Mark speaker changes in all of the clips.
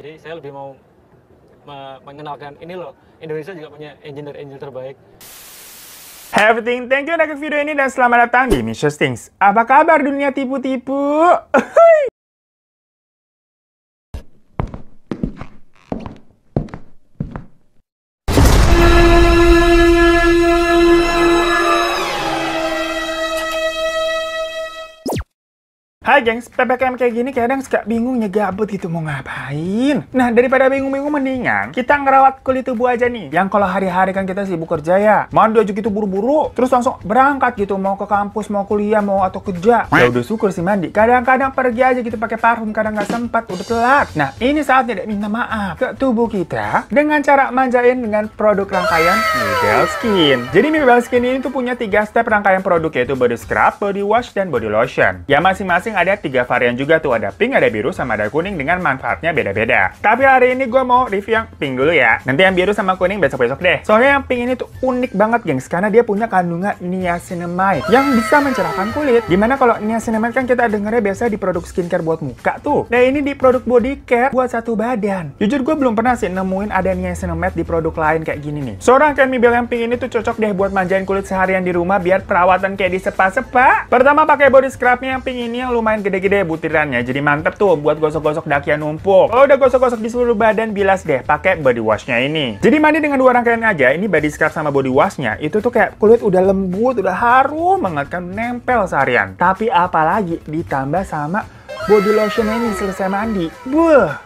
Speaker 1: Jadi saya lebih mau mengenalkan ini loh, Indonesia juga punya engineer terbaik.
Speaker 2: Hey everything, thank you udah ke video ini dan selamat datang di Missus Things. Apa kabar dunia tipu-tipu? Hai gengs, PPKM kayak gini kadang suka bingung gabut gitu mau ngapain. Nah, daripada bingung-bingung mendingan kita ngerawat kulit tubuh aja nih. Yang kalau hari-hari kan kita sibuk kerja ya, mandi aja gitu buru-buru, terus langsung berangkat gitu, mau ke kampus, mau kuliah, mau atau kerja. Ya udah syukur sih mandi. Kadang-kadang pergi aja gitu pakai parfum, kadang nggak sempat, udah telat. Nah, ini saatnya deh minta maaf ke tubuh kita dengan cara manjain dengan produk rangkaian Mibelle Skin. Jadi Mibelle Skin ini tuh punya 3 step rangkaian produk, yaitu body scrub, body wash, dan body lotion. Ya masing-masing ada 3 varian juga tuh, ada pink, ada biru, sama ada kuning dengan manfaatnya beda-beda. Tapi hari ini gue mau review yang pink dulu ya. Nanti yang biru sama kuning besok-besok deh. Soalnya yang pink ini tuh unik banget gengs, karena dia punya kandungan niacinamide yang bisa mencerahkan kulit. Dimana kalau niacinamide kan kita dengarnya biasa di produk skincare buat muka tuh. Nah ini di produk body care buat satu badan. Jujur gue belum pernah sih nemuin ada niacinamide di produk lain kayak gini nih. Seorang kan Mibelle yang pink ini tuh cocok deh buat manjain kulit seharian di rumah biar perawatan kayak di sepa-sepa. Pertama pakai body scrubnya yang pink ini yang lumayan gede-gede butirannya, jadi mantep tuh buat gosok-gosok daki yang numpuk. Kalau udah gosok-gosok di seluruh badan, bilas deh pakai body washnya ini. Jadi mandi dengan 2 rangkaian aja. Ini body scrub sama body washnya itu tuh kayak kulit udah lembut, udah harum banget kan, nempel seharian. Tapi apalagi ditambah sama body lotion ini selesai mandi,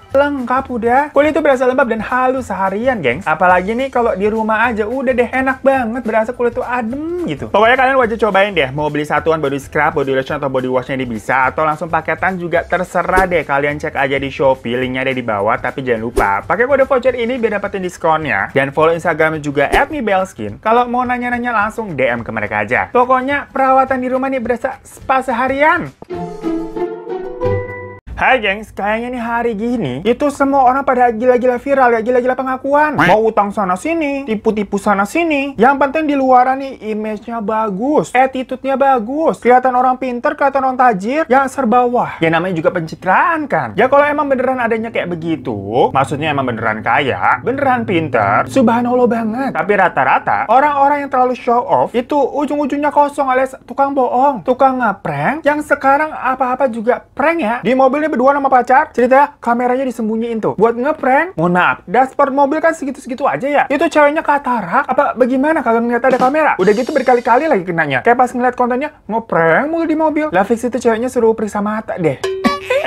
Speaker 2: lengkap udah. Kulit itu berasa lembab dan halus seharian, gengs. Apalagi nih kalau di rumah aja udah deh enak banget, berasa kulit tuh adem gitu. Pokoknya kalian wajib cobain deh. Mau beli satuan body scrub, body lotion, atau body washnya ini bisa, atau langsung paketan juga terserah deh. Kalian cek aja di Shopee, linknya ada di bawah. Tapi jangan lupa pakai kode voucher ini biar dapetin diskonnya. Dan follow Instagramnya juga @mibelleskin. Kalau mau nanya-nanya langsung DM ke mereka aja. Pokoknya perawatan di rumah nih berasa spa seharian. Hai gengs, kayaknya nih hari gini itu semua orang pada gila-gila viral ya, gila-gila pengakuan. Mau utang sana sini, tipu-tipu sana sini. Yang penting di luaran nih image-nya bagus, attitude-nya bagus, kelihatan orang pinter, kelihatan orang tajir, yang serba wah. Ya namanya juga pencitraan kan. Ya kalau emang beneran adanya kayak begitu, maksudnya emang beneran kaya, beneran pinter, subhanallah banget. Tapi rata-rata orang-orang yang terlalu show off itu ujung-ujungnya kosong alias tukang bohong, tukang ngeprank, yang sekarang apa-apa juga prank ya. Di mobilnya berdua sama pacar, ceritanya kameranya disembunyiin tuh buat ngeprank. Mohon maaf, dashboard mobil kan segitu-segitu aja ya. Itu ceweknya katarak apa bagaimana kagak ngeliat ada kamera? Udah gitu berkali-kali lagi kenanya. Kayak pas ngeliat kontennya ngeprank mulu di mobil. Lah fix itu ceweknya suruh periksa mata deh.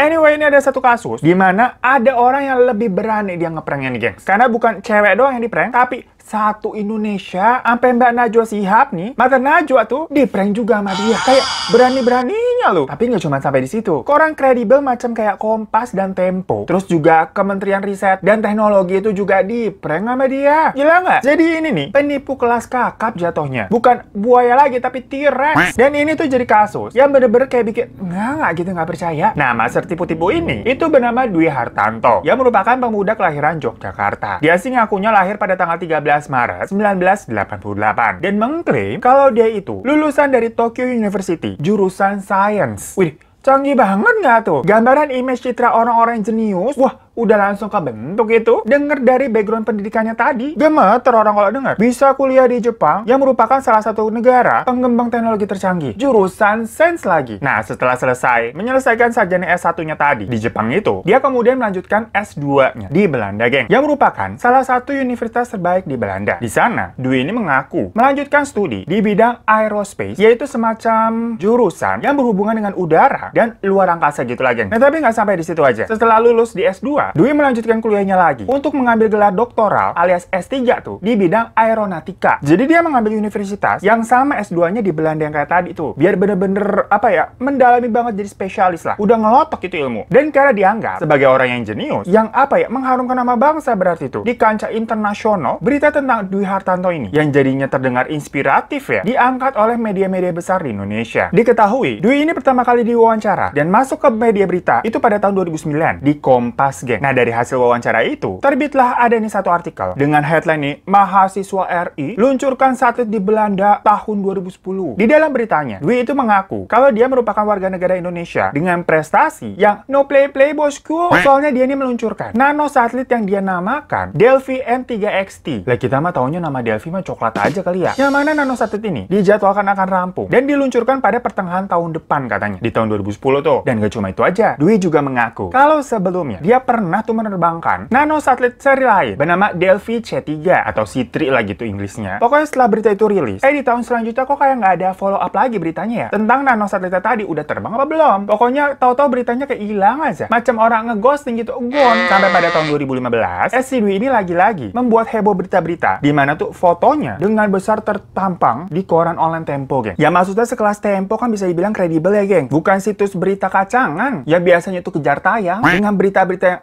Speaker 2: Anyway, ini ada satu kasus di mana ada orang yang lebih berani dia ngepranknya nih, gengs. Karena bukan cewek doang yang diprank, tapi satu Indonesia, sampai Mbak Najwa Shihab nih, Mata Najwa tuh di-prank juga sama dia. Kayak berani-beraninya loh. Tapi nggak cuma sampai di situ. Koran kredibel macam kayak Kompas dan Tempo, terus juga Kementerian Riset dan Teknologi itu juga di-prank sama dia. Gila nggak? Jadi ini nih, penipu kelas kakap jatuhnya. Bukan buaya lagi, tapi T-Rex. Dan ini tuh jadi kasus yang bener-bener kayak bikin nggak gitu, nggak percaya. Nah, master tipu-tipu ini itu bernama Dwi Hartanto, yang merupakan pemuda kelahiran Yogyakarta. Dia sih ngakunya lahir pada tanggal 13 Maret 1988 dan mengklaim kalau dia itu lulusan dari Tokyo University, jurusan Science. Wih, canggih banget nggak tuh? Gambaran image citra orang-orang jenius, wah, udah langsung kebentuk itu. Dengar dari background pendidikannya tadi, gemeter orang kalau dengar. Bisa kuliah di Jepang, yang merupakan salah satu negara pengembang teknologi tercanggih. Jurusan sains lagi. Nah, setelah selesai menyelesaikan sarjana S1-nya tadi di Jepang itu, dia kemudian melanjutkan S2-nya di Belanda, geng. Yang merupakan salah satu universitas terbaik di Belanda. Di sana, Dwi ini mengaku melanjutkan studi di bidang aerospace, yaitu semacam jurusan yang berhubungan dengan udara dan luar angkasa gitu lah, geng. Nah, tapi nggak sampai di situ aja. Setelah lulus di S2, Dwi melanjutkan kuliahnya lagi untuk mengambil gelar doktoral alias S3 tuh di bidang aeronautika. Jadi dia mengambil universitas yang sama S2-nya di Belanda yang kayak tadi tuh. Biar bener-bener apa ya, mendalami banget jadi spesialis lah. Udah ngelotok itu ilmu. Dan karena dianggap sebagai orang yang jenius, yang apa ya, mengharumkan nama bangsa berarti tuh. Di kancah internasional, berita tentang Dwi Hartanto ini yang jadinya terdengar inspiratif ya, diangkat oleh media-media besar di Indonesia. Diketahui, Dwi ini pertama kali diwawancara dan masuk ke media berita itu pada tahun 2009 di Kompas, geng. Nah, dari hasil wawancara itu, terbitlah ada nih satu artikel dengan headline nih, mahasiswa RI luncurkan satelit di Belanda tahun 2010. Di dalam beritanya, Dwi itu mengaku kalau dia merupakan warga negara Indonesia dengan prestasi yang no play bosku. Soalnya dia ini meluncurkan nano satelit yang dia namakan Delphi M3XT. Lah kita mah taunya nama Delphi mah coklat aja kali ya. Yang mana nano satelit ini dijadwalkan akan rampung dan diluncurkan pada pertengahan tahun depan katanya, di tahun 2010 tuh. Dan gak cuma itu aja, Dwi juga mengaku kalau sebelumnya dia pernah tuh menerbangkan nano satelit seri lain bernama Delphi C3 atau C3 lah gitu Inggrisnya. Pokoknya setelah berita itu rilis, di tahun selanjutnya kok kayak nggak ada follow up lagi beritanya ya tentang nano satelit tadi udah terbang apa belum. Pokoknya tahu-tahu beritanya kayak hilang aja, macam orang ngeghosting gitu, sampai pada tahun 2015, si Dwi ini lagi-lagi membuat heboh berita-berita di mana tuh fotonya dengan besar tertampang di koran online Tempo, geng. Ya maksudnya sekelas Tempo kan bisa dibilang kredibel ya, geng. Bukan situs berita kacangan yang biasanya tuh kejar tayang dengan berita-berita yang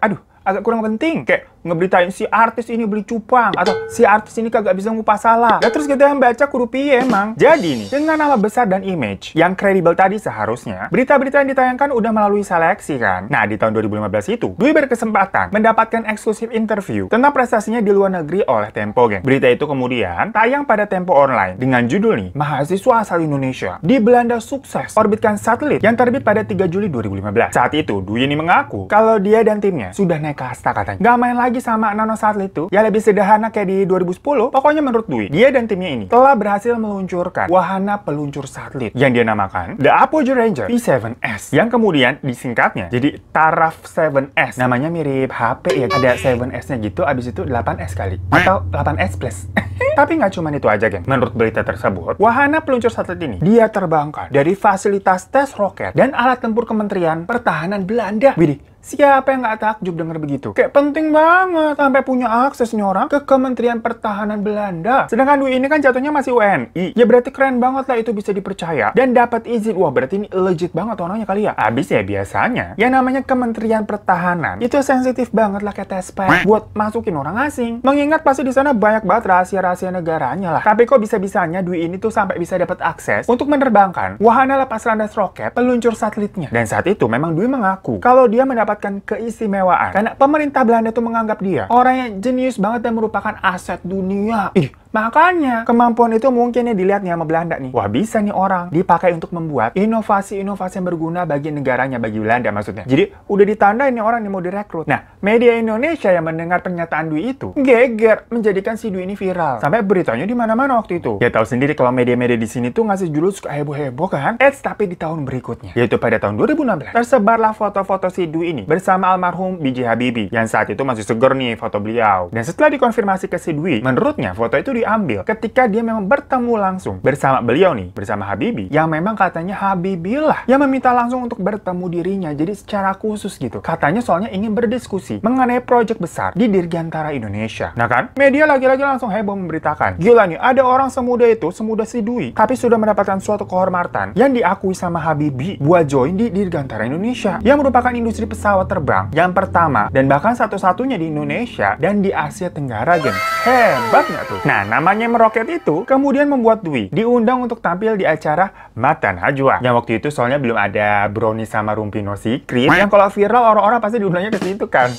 Speaker 2: agak kurang penting, kayak ngeberitain si artis ini beli cupang atau si artis ini kagak bisa ngupas salah. Ya terus kita yang baca kudu piye emang. Jadi nih, dengan nama besar dan image yang kredibel tadi seharusnya berita-berita yang ditayangkan udah melalui seleksi kan. Nah, di tahun 2015 itu, Dwi berkesempatan mendapatkan eksklusif interview tentang prestasinya di luar negeri oleh Tempo, geng. Berita itu kemudian tayang pada Tempo Online dengan judul nih, mahasiswa asal Indonesia di Belanda sukses orbitkan satelit, yang terbit pada 3 Juli 2015. Saat itu, Dwi ini mengaku kalau dia dan timnya sudah naik kasta katanya. Gak main lagi sama nano satelit itu, ya lebih sederhana kayak di 2010. Pokoknya menurut Dwi, dia dan timnya ini telah berhasil meluncurkan wahana peluncur satelit yang dia namakan The Apogee Ranger P7S, yang kemudian disingkatnya jadi Taraf 7S. Namanya mirip HP ya, ada 7S-nya gitu, abis itu 8S kali atau 8S plus. Tapi nggak cuma itu aja, geng. Menurut berita tersebut, wahana peluncur satelit ini dia terbangkan dari fasilitas tes roket dan alat tempur Kementerian Pertahanan Belanda. Widih, siapa yang nggak takjub denger begitu? Kayak penting banget sampai punya akses nih orang ke Kementerian Pertahanan Belanda. Sedangkan Dwi ini kan jatuhnya masih WNI. Ya berarti keren banget lah itu bisa dipercaya dan dapat izin. Wah, berarti ini legit banget orangnya kali ya. Abis ya biasanya yang namanya Kementerian Pertahanan itu sensitif banget lah kayak tespek buat masukin orang asing. Mengingat pasti di sana banyak banget rahasia-rahasia negaranya lah. Tapi kok bisa-bisanya Dwi ini tuh sampai bisa dapat akses untuk menerbangkan wahana lepas landas roket peluncur satelitnya. Dan saat itu memang Dwi mengaku kalau dia mendapatkan keistimewaan karena pemerintah Belanda tuh menganggap dia orang yang jenius banget dan merupakan aset dunia. Makanya kemampuan itu mungkin dilihat nih sama Belanda nih. Wah, bisa nih orang dipakai untuk membuat inovasi-inovasi yang berguna bagi negaranya, bagi Belanda maksudnya. Jadi udah ditandain nih orang nih mau direkrut. Nah, media Indonesia yang mendengar pernyataan Dwi itu geger menjadikan si Dwi ini viral. Sampai beritanya di mana-mana waktu itu. Ya tahu sendiri kalau media-media di sini tuh ngasih judul suka heboh-heboh kan. Tapi di tahun berikutnya, yaitu pada tahun 2016, tersebarlah foto-foto si Dwi ini bersama almarhum B.J. Habibie yang saat itu masih seger nih foto beliau. Dan setelah dikonfirmasi ke si Dwi, menurutnya foto itu diambil ketika dia memang bertemu langsung bersama beliau nih, bersama Habibie, yang memang katanya Habibie lah yang meminta langsung untuk bertemu dirinya, jadi secara khusus gitu. Katanya soalnya ingin berdiskusi mengenai proyek besar di Dirgantara Indonesia. Nah kan, media lagi-lagi langsung heboh memberitakan, gila nih, ada orang semuda itu, semuda si Dwi, tapi sudah mendapatkan suatu kehormatan yang diakui sama Habibie buat join di Dirgantara Indonesia, yang merupakan industri pesawat terbang yang pertama dan bahkan satu-satunya di Indonesia dan di Asia Tenggara, geng. Hebat nggak tuh? Nah, namanya meroket itu kemudian membuat Dwi diundang untuk tampil di acara Mata Najwa. Yang waktu itu soalnya belum ada Brownie sama Rumpino Secret, yang kalau viral orang-orang pasti diundangnya ke situ kan.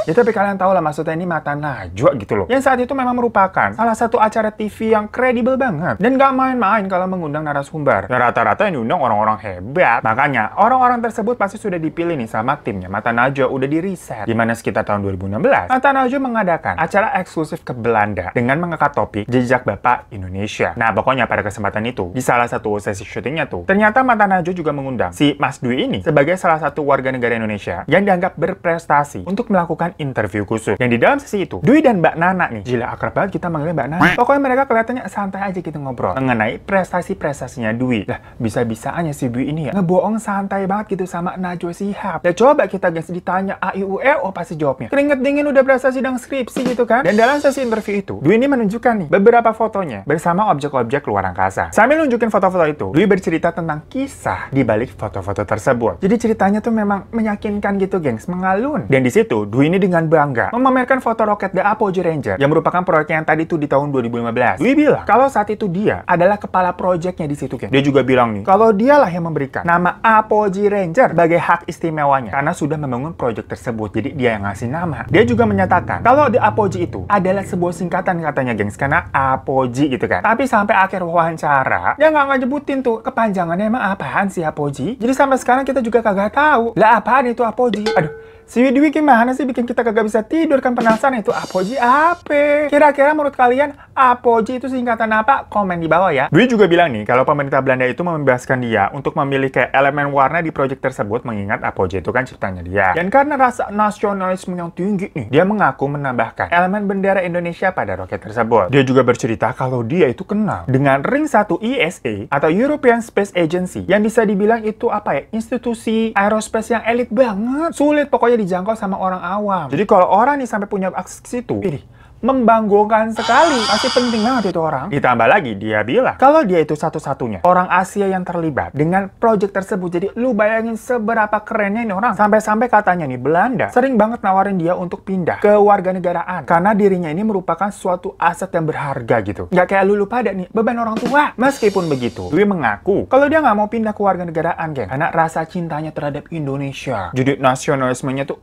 Speaker 2: Ya tapi kalian tahu lah maksudnya ini Mata Najwa gitu loh. Yang saat itu memang merupakan salah satu acara TV yang kredibel banget. Dan gak main-main kalau mengundang narasumber. Ya rata-rata yang diundang orang-orang hebat. Makanya orang-orang tersebut pasti sudah dipilih nih sama timnya Mata Najwa, udah di riset. Dimana sekitar tahun 2016, Mata Najwa mengadakan acara eksklusif ke Belanda dengan mengangkat topik jejak Bapak Indonesia. Nah pokoknya pada kesempatan itu, di salah satu sesi syutingnya tuh, ternyata Mata Najwa juga mengundang si Mas Dwi ini sebagai salah satu warga negara Indonesia yang dianggap berprestasi untuk melakukan interview khusus. Yang di dalam sesi itu, Dwi dan Mbak Nana nih, gila akrab banget kita manggilnya Mbak Nana. Pokoknya mereka kelihatannya santai aja gitu ngobrol mengenai prestasi-prestasinya Dwi. Lah, bisa-bisanya si Dwi ini ya ngebohong santai banget gitu sama Najwa Shihab. Ya coba kita guys ditanya A, I, U, E, O pasti jawabnya keringet dingin udah berasa sidang skripsi gitu kan. Dan dalam sesi interview itu, Dwi ini menunjukkan nih beberapa fotonya bersama objek-objek luar angkasa. Sambil nunjukin foto-foto itu, Dwi bercerita tentang kisah di balik foto-foto tersebut. Jadi ceritanya tuh memang meyakinkan gitu, gengs, mengalun. Dan di situ, Dwi ini ini dengan bangga memamerkan foto roket The Apogee Ranger yang merupakan proyek yang tadi tuh di tahun 2015. Dwi bilang kalau saat itu dia adalah kepala proyeknya di situ, geng. Dia juga bilang nih, kalau dialah yang memberikan nama Apogee Ranger sebagai hak istimewanya karena sudah membangun proyek tersebut. Jadi dia yang ngasih nama. Dia juga menyatakan kalau The Apogee itu adalah sebuah singkatan katanya, gengs, karena Apogee gitu kan. Tapi sampai akhir wawancara dia nggak ngejebutin tuh kepanjangannya emang apaan sih Apogee. Jadi sampai sekarang kita juga kagak tahu lah apaan itu Apogee. Aduh, si Dwi gimana sih bikin kita kagak bisa tidur, kan penasaran itu Apogee apa? Kira-kira menurut kalian Apogee itu singkatan apa? Komen di bawah ya. Dwi juga bilang nih kalau pemerintah Belanda itu membebaskan dia untuk memilih kayak elemen warna di proyek tersebut mengingat Apogee itu kan ciptanya dia. Dan karena rasa nasionalisme yang tinggi nih, dia mengaku menambahkan elemen bendera Indonesia pada roket tersebut. Dia juga bercerita kalau dia itu kenal dengan Ring 1 ESA atau European Space Agency yang bisa dibilang itu apa ya? Institusi aerospace yang elit banget. Sulit pokoknya dijangkau sama orang awam. Jadi kalau orang nih sampai punya akses ke situ, ini membanggakan sekali. Pasti penting banget itu orang. Ditambah lagi, dia bilang kalau dia itu satu-satunya orang Asia yang terlibat dengan proyek tersebut. Jadi lu bayangin seberapa kerennya ini orang. Sampai-sampai katanya nih, Belanda sering banget nawarin dia untuk pindah ke warganegaraan. Karena dirinya ini merupakan suatu aset yang berharga gitu. Nggak kayak lu pada nih, beban orang tua. Meskipun begitu, Dwi mengaku kalau dia nggak mau pindah ke warganegaraan, geng. Karena rasa cintanya terhadap Indonesia. Jadi nasionalismenya tuh,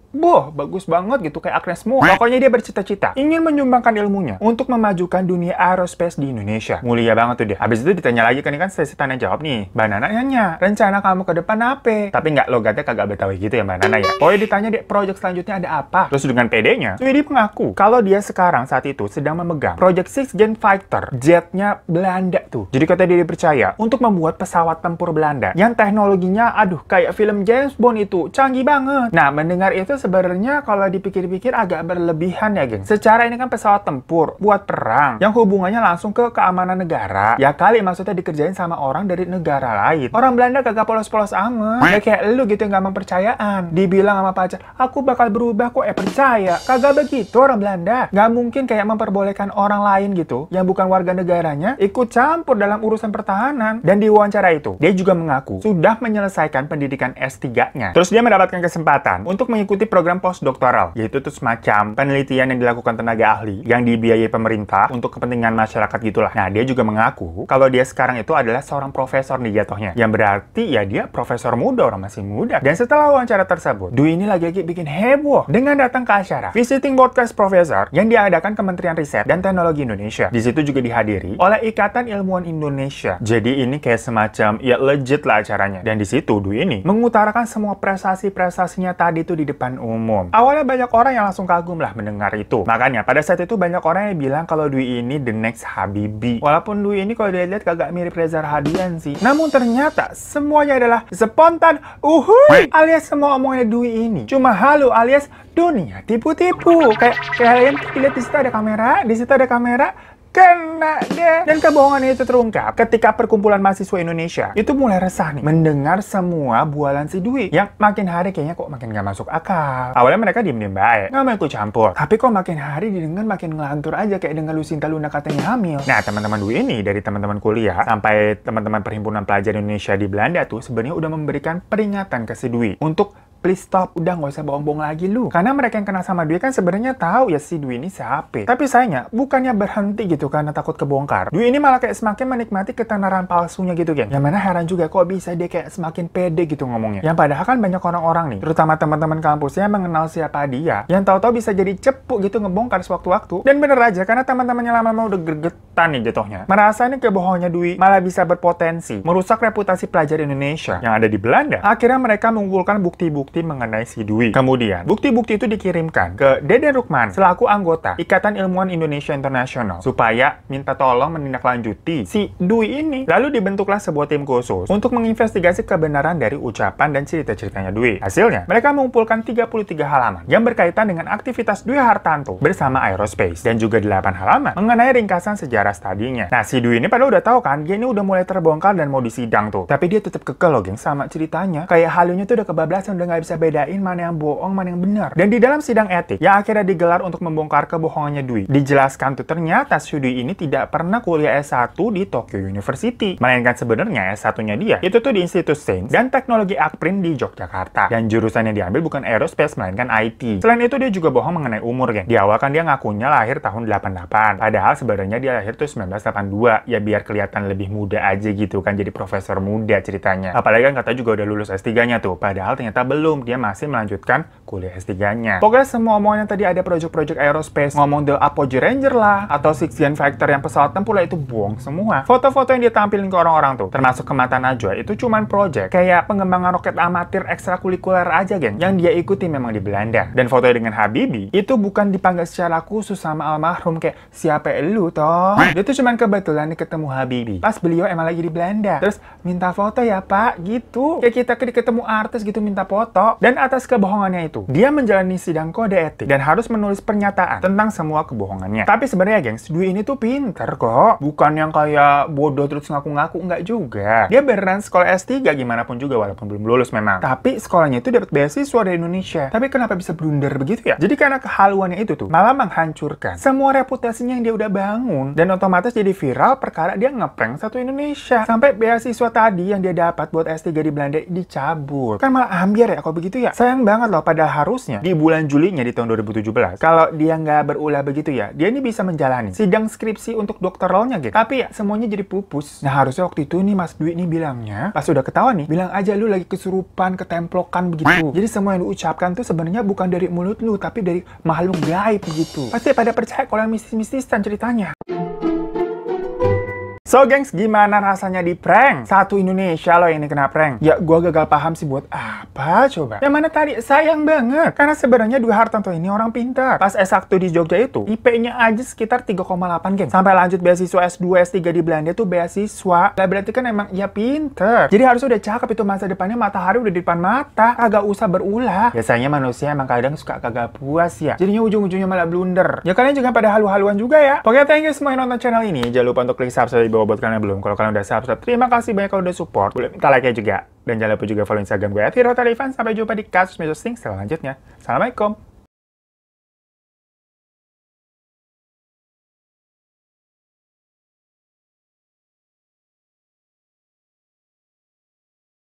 Speaker 2: bagus banget gitu kayak Agnes Mo. Pokoknya dia bercita-cita ingin menyumbangkan ilmunya untuk memajukan dunia aerospace di Indonesia. Mulia banget tuh dia. Habis itu ditanya lagi kan, ini kan sesi tanya jawab nih. Mbak Nana nanya, rencana kamu ke depan apa? Tapi nggak logatnya kagak Betawi gitu ya Mbak Nana ya. Pokoknya ditanya deh, proyek selanjutnya ada apa? Terus dengan pedenya, Swidi mengaku kalau dia sekarang saat itu sedang memegang proyek 6 Gen Fighter, jetnya Belanda tuh. Jadi kata dia percaya untuk membuat pesawat tempur Belanda yang teknologinya aduh kayak film James Bond itu canggih banget. Nah, mendengar itu sebenarnya kalau dipikir-pikir agak berlebihan ya, geng. Secara ini kan pesawat tempur buat perang yang hubungannya langsung ke keamanan negara. Ya kali maksudnya dikerjain sama orang dari negara lain. Orang Belanda kagak polos-polos amat. Ya kayak lu gitu yang gak mempercayaan. Dibilang sama pacar, aku bakal berubah kok, percaya. Kagak begitu orang Belanda. Gak mungkin kayak memperbolehkan orang lain gitu yang bukan warga negaranya ikut campur dalam urusan pertahanan. Dan di wawancara itu, dia juga mengaku sudah menyelesaikan pendidikan S3-nya. Terus dia mendapatkan kesempatan untuk mengikuti program postdoktoral, yaitu tuh semacam penelitian yang dilakukan tenaga ahli yang dibiayai pemerintah untuk kepentingan masyarakat gitulah. Nah, dia juga mengaku kalau dia sekarang itu adalah seorang profesor nih jatuhnya. Yang berarti ya dia profesor muda, orang masih muda. Dan setelah wawancara tersebut, Dwi ini lagi-lagi bikin heboh dengan datang ke acara Visiting Broadcast Professor yang diadakan Kementerian Riset dan Teknologi Indonesia. Di situ juga dihadiri oleh Ikatan Ilmuwan Indonesia. Jadi ini kayak semacam ya legit lah acaranya. Dan di situ Dwi ini mengutarakan semua prestasi-prestasinya tadi tuh di depan umum. Awalnya banyak orang yang langsung kagum lah mendengar itu. Makanya pada saat itu banyak orang yang bilang kalau Dwi ini the next Habibie. Walaupun Dwi ini kalau dilihat kagak mirip Reza Rahadian sih. Namun ternyata semuanya adalah spontan uhuy alias semua omongannya Dwi ini cuma halu alias dunia tipu-tipu. Kayak kalian lihat di situ ada kamera, di situ ada kamera. Kena deh. Dan kebohongan itu terungkap ketika perkumpulan mahasiswa Indonesia itu mulai resah nih mendengar semua bualan si Dwi yang makin hari kayaknya kok makin gak masuk akal. Awalnya mereka diem-diem baik, gak mau ikut campur. Tapi kok makin hari didengar makin ngelantur aja kayak dengan Lucinta Luna katanya hamil. Nah, teman-teman Dwi ini dari teman-teman kuliah sampai teman-teman Perhimpunan Pelajar Indonesia di Belanda tuh sebenarnya udah memberikan peringatan ke si Dwi untuk please stop, udah nggak usah bohong-bohong lagi lu. Karena mereka yang kenal sama Dwi kan sebenarnya tahu ya si Dwi ini siapa. Tapi sayangnya bukannya berhenti gitu karena takut kebongkar. Dwi ini malah kayak semakin menikmati ketenaran palsunya gitu, geng. Yang mana heran juga kok bisa dia kayak semakin pede gitu ngomongnya. Yang padahal kan banyak orang-orang nih, terutama teman-teman kampusnya yang mengenal siapa dia, yang tahu-tahu bisa jadi cepuk gitu ngebongkar sewaktu-waktu. Dan bener aja karena teman-temannya lama-lama udah gregetan nih jatuhnya. Merasa ini kebohongannya Dwi malah bisa berpotensi merusak reputasi pelajar Indonesia yang ada di Belanda. Akhirnya mereka mengumpulkan bukti-bukti mengenai si Dwi. Kemudian, bukti-bukti itu dikirimkan ke Deden Rukman selaku anggota Ikatan Ilmuwan Indonesia Internasional supaya minta tolong menindaklanjuti si Dwi ini. Lalu dibentuklah sebuah tim khusus untuk menginvestigasi kebenaran dari ucapan dan cerita-ceritanya Dwi. Hasilnya, mereka mengumpulkan 33 halaman yang berkaitan dengan aktivitas Dwi Hartanto bersama aerospace dan juga 8 halaman mengenai ringkasan sejarah studinya. Nah, si Dwi ini pada udah tahu kan, dia ini udah mulai terbongkar dan mau disidang tuh. Tapi dia tetap kekeh loh, geng, sama ceritanya. Kayak halunya tuh udah kebablasan, udah nggak bisa bedain mana yang bohong, mana yang benar. Dan di dalam sidang etik yang akhirnya digelar untuk membongkar kebohongannya Dwi, dijelaskan tuh ternyata si Dwi ini tidak pernah kuliah S1 di Tokyo University, melainkan sebenarnya S1-nya dia itu tuh di Institut Sains dan Teknologi Akprin di Yogyakarta. Dan jurusan yang diambil bukan aerospace melainkan IT. Selain itu dia juga bohong mengenai umur, geng. Di awal kan dia ngakunya lahir tahun 88, padahal sebenarnya dia lahir tuh 1982. Ya biar kelihatan lebih muda aja gitu kan, jadi profesor muda ceritanya. Apalagi kan katanya juga udah lulus S3-nya tuh, padahal ternyata belum, dia masih melanjutkan kuliah S3-nya. Pokoknya semua omongan yang tadi ada project-project aerospace, ngomong The Apogee Ranger lah, atau Six Gen Factor yang pesawat tempur lah, itu bohong semua. Foto-foto yang dia tampilin ke orang-orang tuh, termasuk ke mata Najwa, itu cuman project, kayak pengembangan roket amatir ekstrakurikuler aja, geng, yang dia ikuti memang di Belanda. Dan foto dengan Habibie, itu bukan dipanggil secara khusus sama almarhum, kayak siapa elu toh. Dia tuh cuman kebetulan nih ketemu Habibie pas beliau emang lagi di Belanda. Terus minta foto ya pak, gitu. Kayak kita ketemu artis gitu minta foto. Dan atas kebohongannya itu, dia menjalani sidang kode etik dan harus menulis pernyataan tentang semua kebohongannya. Tapi sebenarnya gengs, Dwi ini tuh pinter kok. Bukan yang kayak bodoh terus ngaku-ngaku, enggak juga. Dia beneran sekolah S3 gimana pun juga walaupun belum lulus memang. Tapi sekolahnya itu dapat beasiswa dari Indonesia. Tapi kenapa bisa blunder begitu ya? Jadi karena kehaluannya itu tuh malah menghancurkan semua reputasinya yang dia udah bangun. Dan otomatis jadi viral perkara dia ngeprank satu Indonesia. Sampai beasiswa tadi yang dia dapat buat S3 di Belanda dicabut. Kan malah ambiar ya kalau begitu ya. Sayang banget loh, padahal harusnya di bulan Julinya di tahun 2017, kalau dia nggak berulah begitu ya, dia ini bisa menjalani sidang skripsi untuk doktoralnya gitu. Tapi ya semuanya jadi pupus. Nah harusnya waktu itu nih Mas Dwi nih bilangnya, pas udah ketahuan nih, bilang aja lu lagi kesurupan, ketemplokan begitu. Jadi semua yang diucapkan tuh sebenarnya bukan dari mulut lu, tapi dari makhluk gaib gitu. Pasti pada percaya kalau yang mistis-mistisan ceritanya. So gengs, gimana rasanya di prank? Satu Indonesia loh ini kena prank. Ya gua gagal paham sih buat apa coba. Yang mana tadi sayang banget. Karena sebenarnya Dwi Hartanto ini orang pintar. Pas S1 di Jogja itu, IP-nya aja sekitar 3,8 geng. Sampai lanjut beasiswa S2, S3 di Belanda tuh beasiswa. Lah berarti kan emang ya pinter. Jadi harusnya udah cakep itu, masa depannya matahari udah di depan mata. Kagak usah berulah. Biasanya manusia emang kadang suka kagak puas ya. Jadinya ujung-ujungnya malah blunder. Ya kalian juga pada halu-haluan juga ya. Pokoknya thank you semua yang nonton channel ini. Jangan lupa untuk klik subscribe di bawah buat kalian yang belum. Kalau kalian udah subscribe, terima kasih banyak kalau udah support. Boleh minta like-nya juga. Dan jangan lupa juga follow Instagram gue @hirotalivan. Sampai jumpa di kasus media selanjutnya. Assalamualaikum.